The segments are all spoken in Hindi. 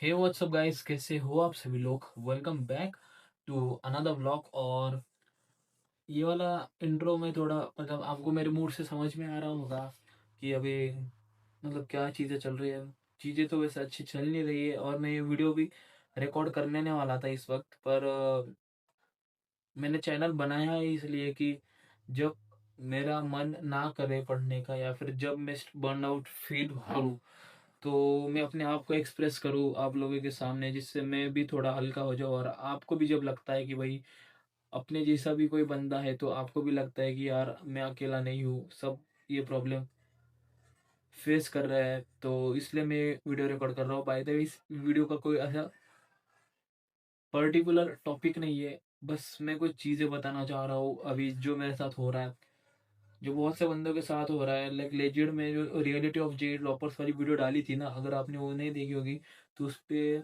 हे व्हाट्सअप गाइस, कैसे हो आप सभी लोग। Welcome back to another vlog. और ये वाला इंट्रो में थोड़ा मतलब आपको मेरे मूड से समझ में आ रहा होगा कि अभी मतलब क्या चीज़ें चल रही है। चीज़ें तो वैसे अच्छी चल नहीं रही है और मैं ये वीडियो भी रिकॉर्ड करने ने वाला था इस वक्त पर मैंने चैनल बनाया है इसलिए कि जब मेरा मन ना करे पढ़ने का या फिर जब मैं बर्नआउट फील करूँ तो मैं अपने आप को एक्सप्रेस करूँ आप लोगों के सामने, जिससे मैं भी थोड़ा हल्का हो जाऊँ। और आपको भी जब लगता है कि भाई अपने जैसा भी कोई बंदा है तो आपको भी लगता है कि यार मैं अकेला नहीं हूँ, सब ये प्रॉब्लम फेस कर रहा है, तो इसलिए मैं वीडियो रिकॉर्ड कर रहा हूँ। बाय द वे, इस वीडियो का कोई ऐसा पर्टिकुलर टॉपिक नहीं है, बस मैं कुछ चीज़ें बताना चाह रहा हूँ अभी जो मेरे साथ हो रहा है, जो बहुत से बंदों के साथ हो रहा है। लाइक लेजेंड में जो रियलिटी ऑफ जेड लॉपर्स वाली वीडियो डाली थी ना, अगर आपने वो नहीं देखी होगी तो उस पे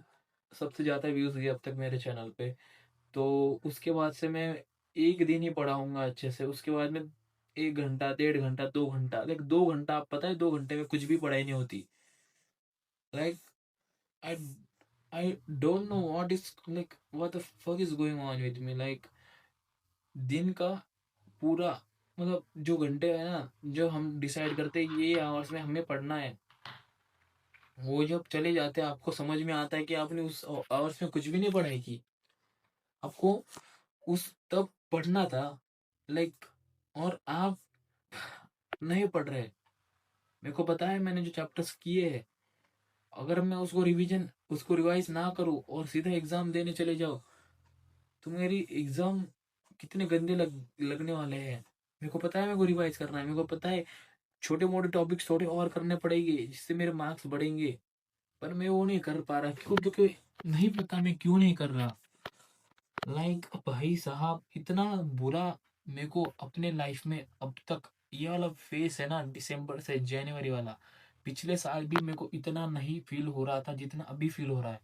सबसे ज़्यादा व्यूज़ गए अब तक मेरे चैनल पे। तो उसके बाद से मैं एक दिन ही पढ़ाऊंगा अच्छे से, उसके बाद में 1 घंटा 1.5 घंटा 2 घंटा, लाइक 2 घंटा, आप पता है 2 घंटे में कुछ भी पढ़ाई नहीं होती। Like I I don't know what is like what the fuck is going on with me. Like दिन का पूरा मतलब जो घंटे है ना, जो हम डिसाइड करते हैं ये आवर्स में हमें पढ़ना है, वो जब चले जाते हैं आपको समझ में आता है कि आपने उस आवर्स में कुछ भी नहीं पढ़ाई की। आपको उस तब पढ़ना था, लाइक, और आप नहीं पढ़ रहे। मेरे को पता है मैंने जो चैप्टर्स किए हैं, अगर मैं उसको रिवाइज ना करूँ और सीधा एग्जाम देने चले जाओ तो मेरी एग्जाम कितने गंदे लगने वाले हैं। मेरे को पता है मेरे को रिवाइज करना है, मेरे को पता है छोटे मोटे टॉपिक्स थोड़े और करने पड़ेंगे जिससे मेरे मार्क्स बढ़ेंगे, पर मैं वो नहीं कर पा रहा। क्यों? क्योंकि नहीं पता मैं क्यों नहीं कर रहा। लाइक भाई साहब, इतना बुरा मेरे को अपने लाइफ में अब तक ये वाला फेस है ना, दिसंबर से जनवरी वाला, पिछले साल भी मेरे को इतना नहीं फील हो रहा था जितना अभी फील हो रहा है।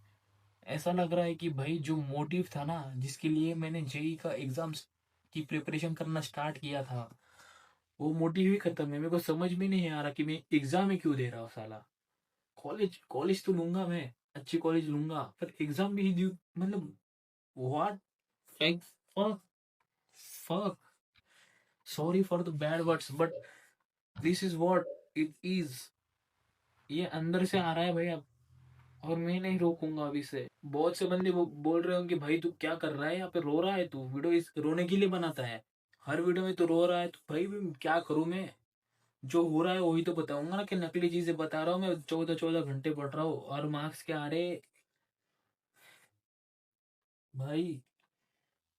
ऐसा लग रहा है कि भाई जो मोटिव था ना, जिसके लिए मैंने जेई का एग्जाम की प्रिपरेशन करना स्टार्ट किया था, वो मोटिव ही खत्म है। मेरे को समझ में नहीं आ रहा कि मैं एग्जाम ही क्यों दे रहा हूँ साला। कॉलेज कॉलेज तो लूंगा मैं, अच्छी कॉलेज लूंगा, पर एग्जाम भी दूँ मतलब what, like fuck, fuck, sorry for the bad words but this is what it is. ये अंदर से आ रहा है भाई अब, और मैं नहीं रोकूंगा अभी से। बहुत से बंदे बोल रहे होंगे भाई तू क्या कर रहा है यहाँ पे, रो रहा है तू, वीडियो इस रोने के लिए बनाता है, हर वीडियो में तो रो रहा है। तो भाई क्या करूं मैं, जो हो रहा है वही तो बताऊंगा ना, कि नकली चीजें बता रहा हूँ मैं, 14-14 घंटे पढ़ रहा हूँ और मार्क्स क्या आ रहे भाई।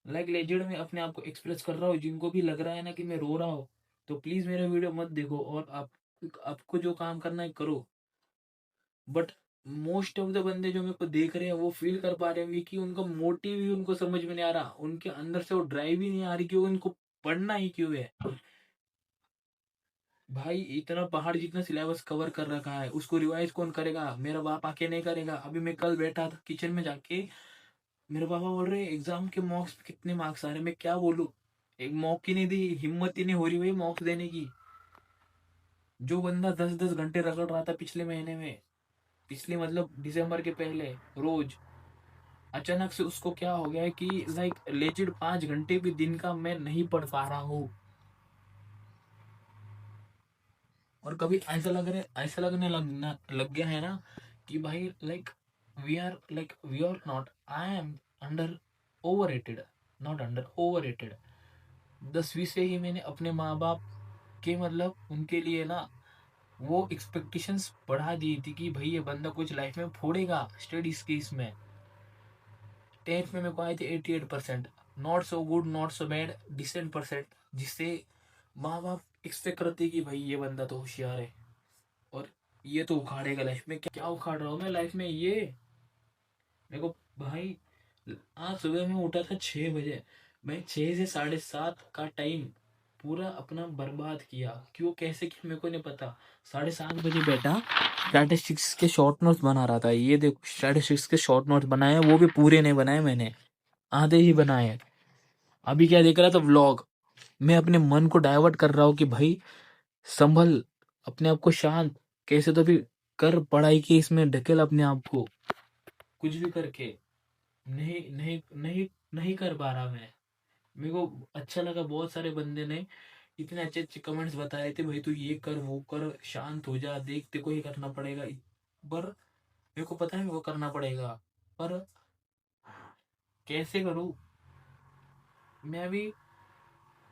लाइक लेजेंड में अपने आप को एक्सप्रेस कर रहा हूँ, जिनको भी लग रहा है ना कि मैं रो रहा हूँ तो प्लीज मेरा वीडियो मत देखो, और आपको जो काम करना है करो। बट मोस्ट ऑफ द बंदे जो मेरे को देख रहे हैं वो फील कर पा रहे हैं कि उनका मोटिव ही उनको समझ में नहीं आ रहा, उनके अंदर से वो ड्राइव ही नहीं आ रही कि उनको पढ़ना ही क्यों है। भाई इतना पहाड़ जितना सिलेबस कवर कर रखा है, उसको रिवाइज कौन करेगा? मेरा बाप आके नहीं करेगा। अभी मैं कल बैठा था किचन में जाके, मेरे पापा बोल रहे एग्जाम के मॉक्स पे कितने मार्क्स आ रहे, मैं क्या बोलूं? एक मॉक ही नहीं दी, हिम्मत ही नहीं हो रही भाई मॉक्स देने की। जो बंदा 10-10 घंटे रगड़ रहा था पिछले महीने में, पिछले मतलब दिसंबर के पहले रोज, अचानक से उसको क्या हो गया है कि लाइक लेजिट 5 घंटे भी दिन का मैं नहीं पढ़ पा रहा हूँ। और कभी ऐसा लगने लग गया है ना कि भाई like we are not, I am under overrated, not under overrated. 10वीं से ही मैंने अपने माँ बाप के मतलब उनके लिए ना वो एक्सपेक्टेशंस बढ़ा दी थी कि भाई ये बंदा कुछ लाइफ में फोड़ेगा स्टडीज की इसमें। 10th में मेरे को आए थे 88%, not so good not so bad, decent percent, जिससे माँ बाप एक्सपेक्ट करते कि भाई ये बंदा तो होशियार है और ये तो उखाड़ेगा लाइफ में। क्या उखाड़ रहा हूँ मैं लाइफ में ये? मेरे को भाई, आज सुबह मैं उठा था 6 बजे, मैं 6 से 7:30 का टाइम पूरा अपना बर्बाद किया। क्यों कैसे किया मेरे को नहीं पता। 7:30 बजे बैठा, स्टैटिस्टिक्स के शॉर्ट नोट्स बना रहा था। ये देखो स्टैटिस्टिक्स के शॉर्ट नोट्स बनाए, वो भी पूरे नहीं बनाए मैंने, आधे ही बनाए। अभी क्या देख रहा था? व्लॉग। मैं अपने मन को डाइवर्ट कर रहा हूँ कि भाई संभल, अपने आप को शांत, कैसे तो भी कर पढ़ाई की, इसमें ढकेल अपने आप को। कुछ भी करके नहीं नहीं नहीं नहीं कर पा रहा मैं। मेरे को अच्छा लगा, बहुत सारे बंदे ने इतने अच्छे अच्छे कमेंट्स बता रहे थे, भाई तू ये कर वो कर, शांत हो जा, देख तेरे को ये करना पड़ेगा। पर मेरे को पता है मेरे को करना पड़ेगा, पर कैसे करूँ। मैं अभी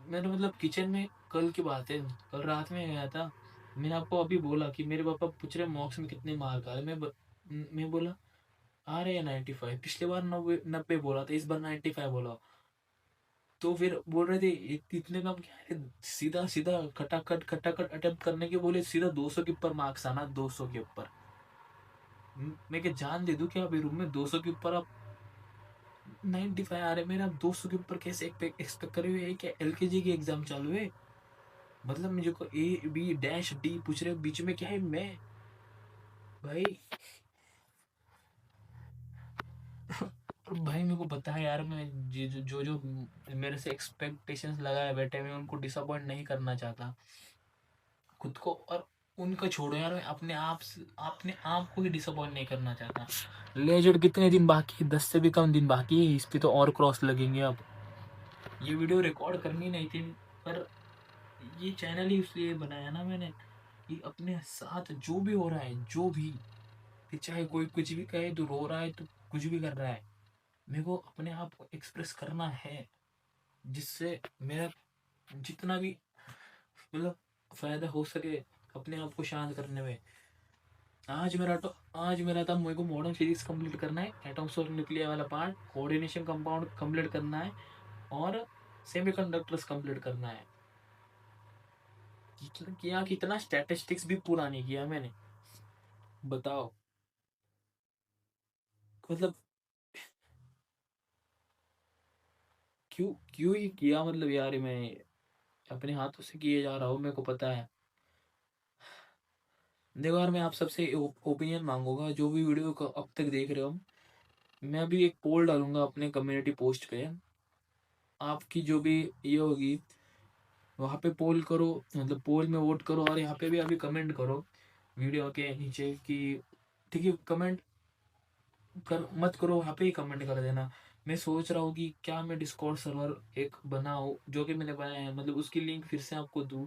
मैंने मतलब किचन में, कल की बात है, कल रात में गया था। मैंने आपको अभी बोला कि मेरे पापा पूछ रहे मॉक्स में कितने मार्क आ रहे। मैं बोला आ रहे हैं 95। पिछले बार 90 बोला था, इस बार 95 बोला। तो फिर बोल रहे थे इतने कम क्या है, सीधा सीधा खटाखट खटाखट अटेम्प्ट करने के बोले, सीधा 200 के ऊपर मार्क्स आना, 200 के ऊपर। मैं क्या जान दे दूं क्या अभी रूम में? 200 के ऊपर आप 95 आ रहे मेरे, आप 200 के ऊपर कैसे एक्सपेक्ट करे हुए? क्या एलकेजी की एग्जाम चालू है? मतलब मुझे को ए बी डैश डी पूछ रहे, बीच में क्या है मैं? भाई भाई मेरे को पता है यार, मैं जो मेरे से एक्सपेक्टेशंस लगाए बैठे, मैं उनको डिसअपॉइंट नहीं करना चाहता खुद को। और उनको छोड़ो यार, मैं अपने आप को ही डिसअपॉइंट नहीं करना चाहता। लेजेंड कितने दिन बाकी है? 10 से भी कम दिन बाकी है, इस पे तो और क्रॉस लगेंगे अब। ये वीडियो रिकॉर्ड करनी नहीं थी, पर ये चैनल ही इसलिए बनाया ना मैंने कि अपने साथ जो भी हो रहा है, जो भी, कि चाहे कोई कुछ भी कहे, तो रो रहा है तो कुछ भी कर रहा है, मेरे को अपने आप को एक्सप्रेस करना है, जिससे मेरा जितना भी मतलब फायदा हो सके अपने आप को शांत करने में। आज मेरा था, मेरे को मॉडर्न फिजिक्स कंप्लीट करना है, एटम्स और न्यूक्लियर वाला पार्ट, कोऑर्डिनेशन कंपाउंड कंप्लीट करना है, और सेमीकंडक्टर्स कंप्लीट करना है। किया कितना, स्टैटिस्टिक्स भी पूरा नहीं किया मैंने, बताओ। मतलब क्यों क्यों ही किया, मतलब यार मैं अपने हाथों से किए जा रहा हूँ, मेरे को पता है। देखो यार, मैं आप सबसे ओपिनियन मांगूंगा, जो भी वीडियो को अब तक देख रहे हो। मैं अभी एक पोल डालूंगा अपने कम्युनिटी पोस्ट पे, आपकी जो भी ये होगी वहाँ पे पोल करो, मतलब पोल में वोट करो, और यहाँ पे भी अभी कमेंट करो वीडियो के नीचे कि, ठीक है, कमेंट कर मत करो, वहाँ पे ही कमेंट कर देना। मैं सोच रहा हूँ कि क्या मैं डिस्कॉर्ड सर्वर एक बनाऊँ, जो कि मैंने बनाया है, मतलब उसकी लिंक फिर से आपको दूँ,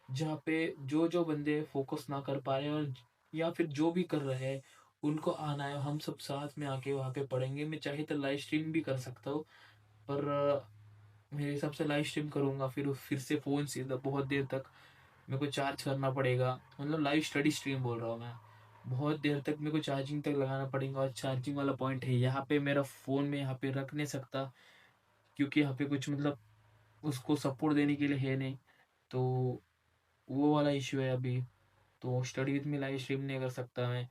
जहाँ पे जो जो बंदे फोकस ना कर पा रहे हैं, और या फिर जो भी कर रहे हैं, उनको आना है, हम सब साथ में आके वहाँ पे पढ़ेंगे। मैं चाहे तो लाइव स्ट्रीम भी कर सकता हूँ, पर मेरे हिसाब से लाइव स्ट्रीम करूँगा फिर से फ़ोन से बहुत देर तक मेरे को चार्ज करना पड़ेगा। मतलब लाइव स्टडी स्ट्रीम बोल रहा हूँ मैं, बहुत देर तक मेरे को चार्जिंग तक लगाना पड़ेगा, और चार्जिंग वाला पॉइंट है यहाँ पे, मेरा फ़ोन में यहाँ पे रख नहीं सकता, क्योंकि यहाँ पे कुछ मतलब उसको सपोर्ट देने के लिए है नहीं, तो वो वाला इशू है अभी। तो study with me live stream नहीं कर सकता मैं।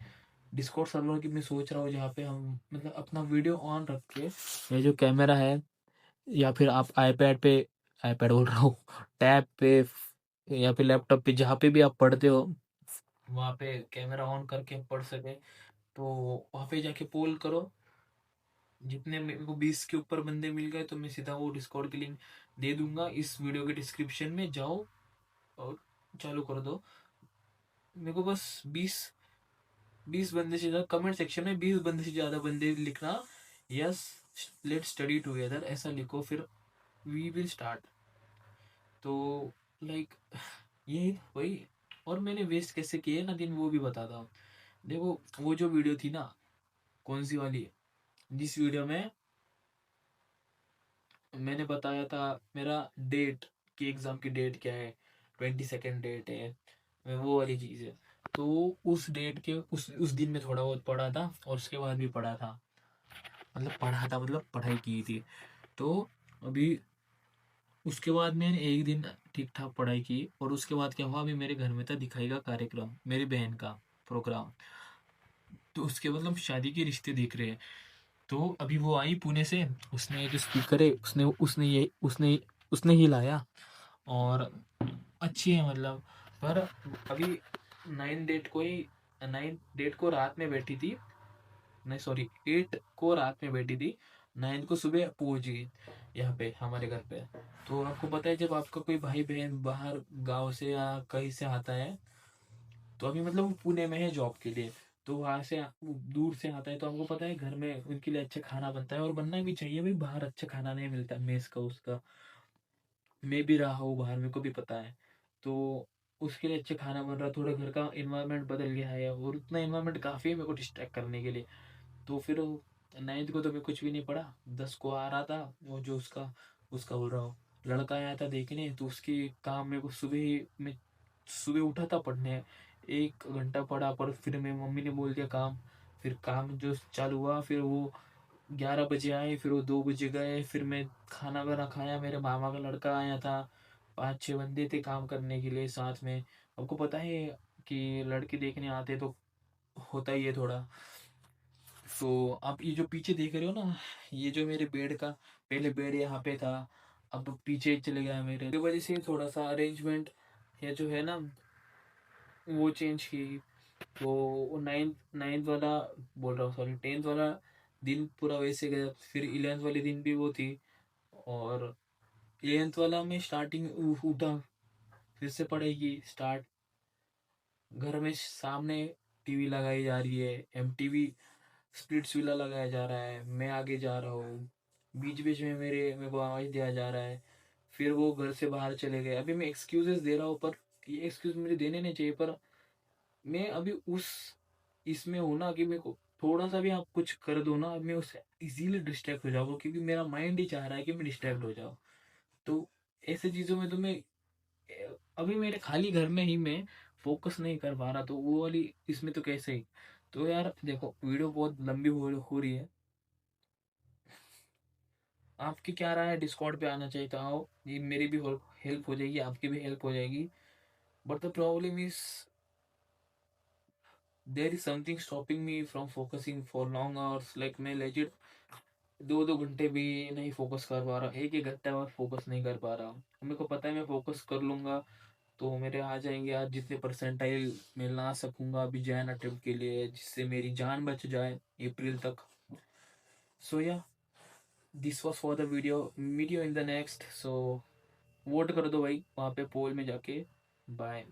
डिस्कॉर्ड सर्वर की मैं सोच रहा हूँ, जहाँ पे हम मतलब अपना वीडियो ऑन रख के, ये जो कैमरा है, या फिर आप आईपैड पे, आईपैड बोल रहा हूँ, टैब पे, या फिर लैपटॉप पे, जहाँ पे भी आप पढ़ते हो, वहाँ पे कैमरा ऑन करके पढ़ सके। तो वहाँ पे जाके पोल करो, जितने मेरे को 20 के ऊपर बंदे मिल गए तो मैं सीधा वो डिस्कॉर्ड की लिंक दे दूंगा, इस वीडियो के डिस्क्रिप्शन में जाओ और चालू कर दो। मेरे को बस 20 बंदे से ज़्यादा, कमेंट सेक्शन में 20 बंदे से ज़्यादा बंदे लिखना, यस लेट स्टडी टुगेदर ऐसा लिखो, फिर वी विल स्टार्ट। तो लाइक यही वही। और मैंने वेस्ट कैसे किए ना दिन, वो भी बताता हूँ। देखो वो जो वीडियो थी ना, कौन सी वाली, जिस वीडियो में मैंने बताया था मेरा डेट, की एग्ज़ाम की डेट क्या है, 22nd डेट है, वो वाली चीज़ है। तो उस डेट के उस दिन में थोड़ा बहुत पढ़ा था, और उसके बाद भी पढ़ा था, मतलब पढ़ा था मतलब पढ़ाई की थी। तो अभी उसके बाद मैंने एक दिन ठीक ठाक पढ़ाई की, और उसके बाद क्या हुआ, अभी मेरे घर में था दिखाई का कार्यक्रम, मेरी बहन का प्रोग्राम। तो उसके मतलब शादी के रिश्ते देख रहे हैं। तो अभी वो आई पुणे से, उसने जो स्पीकर है, उसने ही लाया, और अच्छी है मतलब। पर अभी 9 डेट को रात में बैठी थी, नहीं सॉरी 8 को रात में बैठी थी, 9 को सुबह पहुंच गई यहाँ पे हमारे घर पे। तो आपको पता है, जब आपका कोई भाई बहन बाहर गांव से या कहीं से आता है, तो अभी मतलब वो पुणे में है जॉब के लिए, तो वहाँ से दूर से आता है, तो आपको पता है घर में उनके लिए अच्छा खाना बनता है और बनना भी चाहिए भाई, बाहर अच्छा खाना नहीं मिलता मेस का उसका। मैं भी रहा हूँ बाहर, मेरे को भी पता है। तो उसके लिए अच्छा खाना बन रहा है, थोड़ा घर का एनवायरनमेंट बदल गया है और उतना एनवायरनमेंट काफ़ी है मेरे को डिस्ट्रैक्ट करने के लिए। तो फिर 9th को तो मैं कुछ भी नहीं पढ़ा, 10 को आ रहा था। वो जो उसका उसका बोल रहा हूँ, लड़का आया था देखने, तो उसकी काम मेरे को सुबह ही मैं सुबह उठा था पढ़ने, 1 घंटा पढ़ा, पर फिर मैं मम्मी ने बोल दिया काम। फिर काम जो चालू हुआ, फिर वो 11 बजे आए, फिर वो 2 बजे गए, फिर मैं खाना वाना खाया, मेरे मामा का लड़का आया था, 5-6 बंदे थे काम करने के लिए साथ में। आपको पता है कि लड़के देखने आते तो होता ही है थोड़ा। सो आप ये जो पीछे देख रहे हो ना, ये जो मेरे बेड का, पहले बेड यहाँ पे था, अब पीछे चले गया मेरे, इस वजह से थोड़ा सा अरेंजमेंट ये जो है ना वो चेंज की। तो वो नाइन्थ नाइन्थ वाला बोल रहा हूँ, सॉरी 10th वाला दिन पूरा वैसे गया, फिर 11th वाले दिन भी वो थी। और 11th वाला में स्टार्टिंग उठा, फिर से पढ़ाई स्टार्ट, घर में सामने टीवी लगाई जा रही है, एमटीवी स्प्लिट्स विला लगाया जा रहा है, मैं आगे जा रहा हूँ, बीच बीच में मेरे को आवाज दिया जा रहा है। फिर वो घर से बाहर चले गए, अभी मैं एक्सक्यूजेस दे रहा हूँ, पर ये एक्सक्यूज मुझे देने नहीं चाहिए, पर मैं अभी उस इसमें हूं ना कि मेरे को थोड़ा सा भी आप कुछ कर दो ना, मैं उससे इजीली डिस्ट्रैक्ट हो जाऊंगा, क्योंकि मेरा माइंड ही चाह रहा है कि मैं डिस्ट्रैक्ट हो जाऊं। तो ऐसे चीजों में तो मैं अभी मेरे खाली घर में ही मैं फोकस नहीं कर पा रहा, तो वो वाली इसमें तो कैसे ही। तो यार देखो, वीडियो बहुत लंबी हो रही है। आपकी क्या राय है, डिस्कॉर्ड पे आना चाहिए था, आओ, ये मेरी भी हेल्प हो जाएगी, आपकी भी हेल्प हो जाएगी। But the problem is there is something stopping me from focusing for long hours, like मैं लेजिट 2-2 घंटे भी नहीं फोकस कर पा रहा, 1-1 घंटा मैं फोकस नहीं कर पा रहा। मेरे को पता है मैं फोकस कर लूंगा तो मेरे आ जाएंगे आज जितने परसेंटाइल मैं ला सकूंगा अभी जैन अटेम्प्ट के लिए, जिससे मेरी जान बच जाए अप्रैल तक। सो या this was for the video in the next. So vote कर दो भाई वहाँ पे पोल में जाके। बाय।